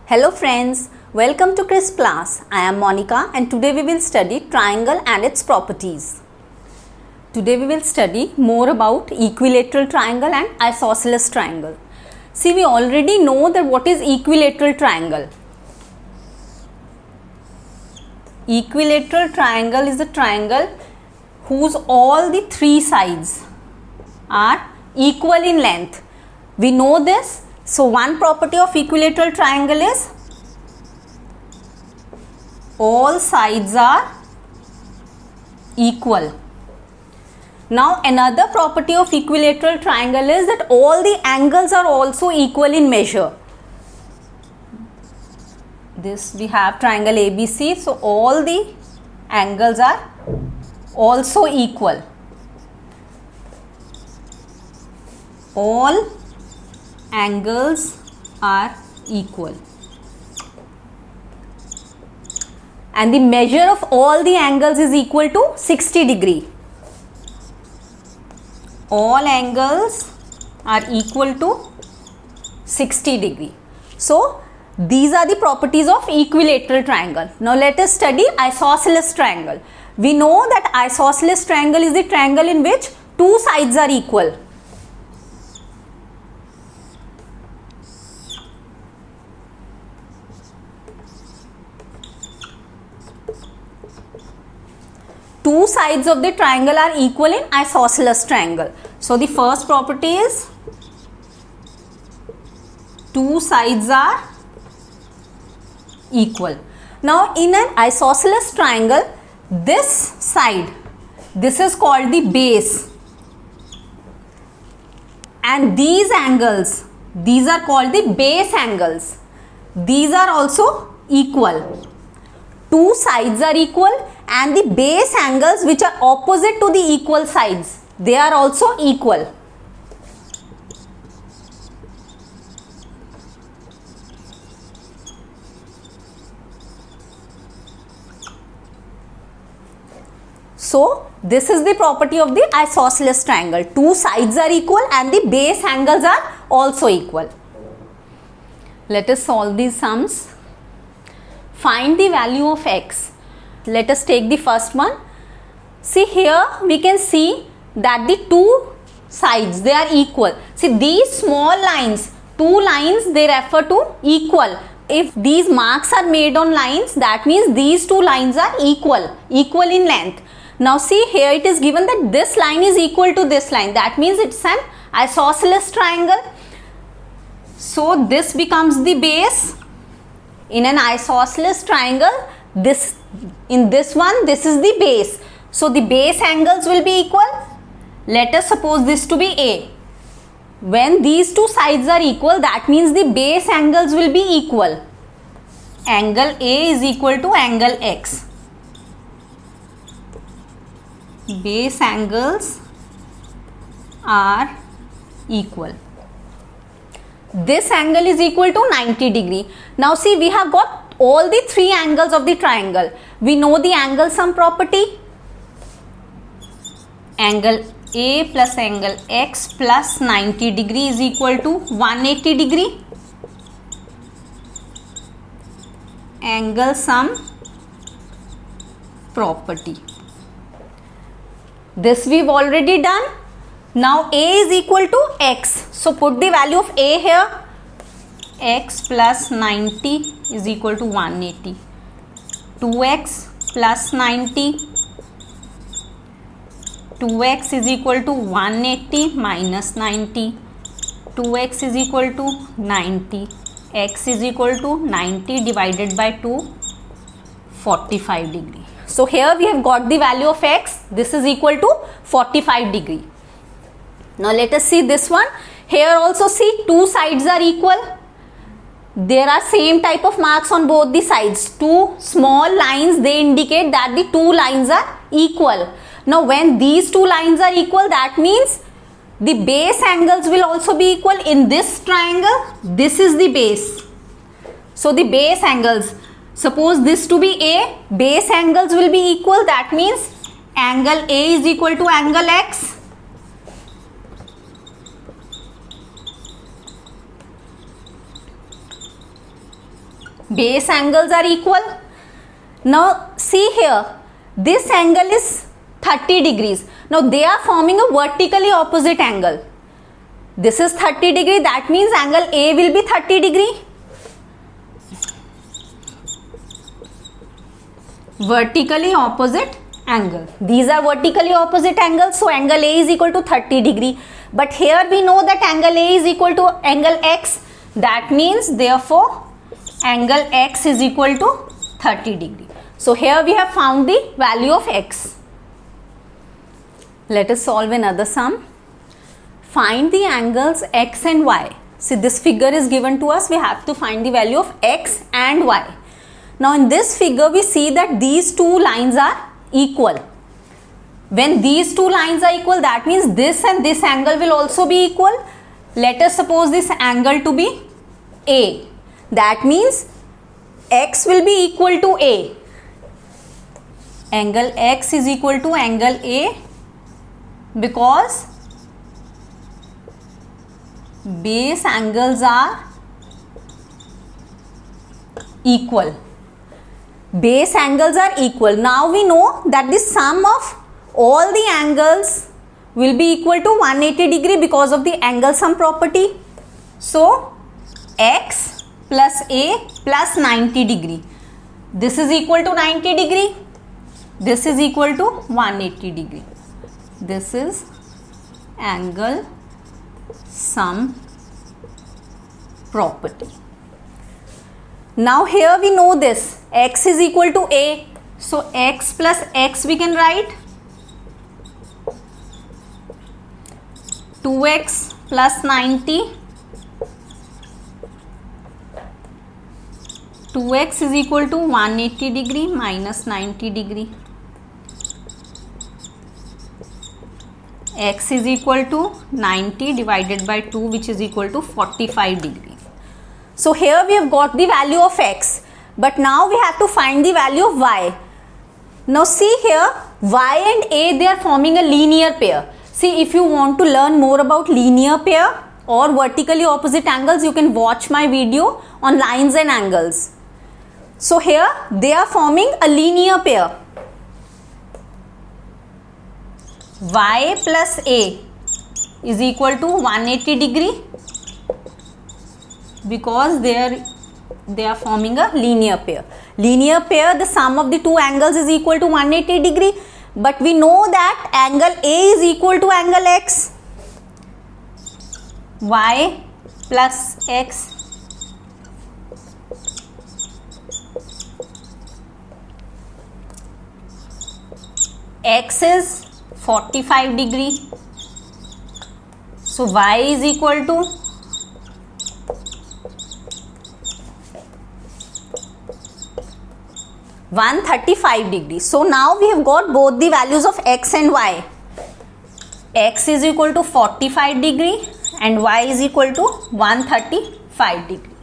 Hello friends, welcome to Chris class. I am Monica and today we will study triangle and its properties. Today we will study more about equilateral triangle and isosceles triangle. See, we already know that what is equilateral triangle. Equilateral triangle is a triangle whose all the three sides are equal in length. We know this. So one property of equilateral triangle is all sides are equal. Now another property of equilateral triangle is that all the angles are also equal in measure. This we have triangle ABC, so all the angles are also equal. All angles are equal. And the measure of all the angles is equal to 60 degree. All angles are equal to 60 degree. So these are the properties of equilateral triangle. Now let us study isosceles triangle. We know that isosceles triangle is the triangle in which two sides are equal. Two sides of the triangle are equal in isosceles triangle. So the first property is two sides are equal. Now in an isosceles triangle, this side, this is called the base, and these angles, these are called the base angles. These are also equal. Two sides are equal and the base angles which are opposite to the equal sides, they are also equal. So this is the property of the isosceles triangle. Two sides are equal and the base angles are also equal. Let us solve these sums. Find the value of x. Let us take the first one. See, here we can see that the two sides, they are equal. See, these small lines, two lines, they refer to equal. If these marks are made on lines, that means these two lines are equal in length. Now see, here it is given that this line is equal to this line. That means it's an isosceles triangle. So this becomes the base. In an isosceles triangle, in this one, this is the base. So the base angles will be equal. Let us suppose this to be A. When these two sides are equal, that means the base angles will be equal. Angle A is equal to angle X. Base angles are equal. This angle is equal to 90 degree. Now see, we have got all the three angles of the triangle. We know the angle sum property. Angle A plus angle X plus 90 degree is equal to 180 degree. Angle sum property. This we've already done. Now A is equal to X. So put the value of A here. X plus 90 is equal to 180. 2x plus 90. 2x is equal to 180 minus 90. 2x is equal to 90. X is equal to 90 divided by 2, 45 degree. So here we have got the value of x. This is equal to 45 degree. Now let us see this one. Here also see, two sides are equal. There are same type of marks on both the sides. Two small lines, they indicate that the two lines are equal. Now when these two lines are equal, that means the base angles will also be equal. In this triangle, this is the base. So the base angles, suppose this to be A, base angles will be equal. That means angle A is equal to angle X. base angles are equal. Now see here, this angle is 30 degrees. Now they are forming a vertically opposite angle. This is 30 degree, that means angle A will be 30 degree. Vertically opposite angle. These are vertically opposite angles, so angle A is equal to 30 degree. But here we know that angle A is equal to angle X. That means therefore angle X is equal to 30 degree. So here we have found the value of X. Let us solve another sum. Find the angles X and Y. See, this figure is given to us. We have to find the value of X and Y. Now in this figure we see that these two lines are equal. When these two lines are equal, that means this and this angle will also be equal. Let us suppose this angle to be A. That means X will be equal to A. Angle X is equal to angle A because base angles are equal. Base angles are equal. Now we know that the sum of all the angles will be equal to 180 degree because of the angle sum property. So X plus A plus 90 degree. This is equal to 90 degree. This is equal to 180 degree. This is angle sum property. Now here we know this, X is equal to A. So X plus X we can write 2X plus 90. 2X is equal to 180 degree minus 90 degree. X is equal to 90 divided by 2, which is equal to 45 degrees. So here we have got the value of X, but now we have to find the value of Y. Now see here, Y and A, they are forming a linear pair. See, if you want to learn more about linear pair or vertically opposite angles, you can watch my video on lines and angles. So here they are forming a linear pair. Y plus A is equal to 180 degree because they are forming a linear pair. Linear pair, the sum of the two angles is equal to 180 degree, but we know that angle A is equal to angle X. Y plus X X is 45 degree. So Y is equal to 135 degrees. So now we have got both the values of X and Y. X is equal to 45 degree and Y is equal to 135 degree.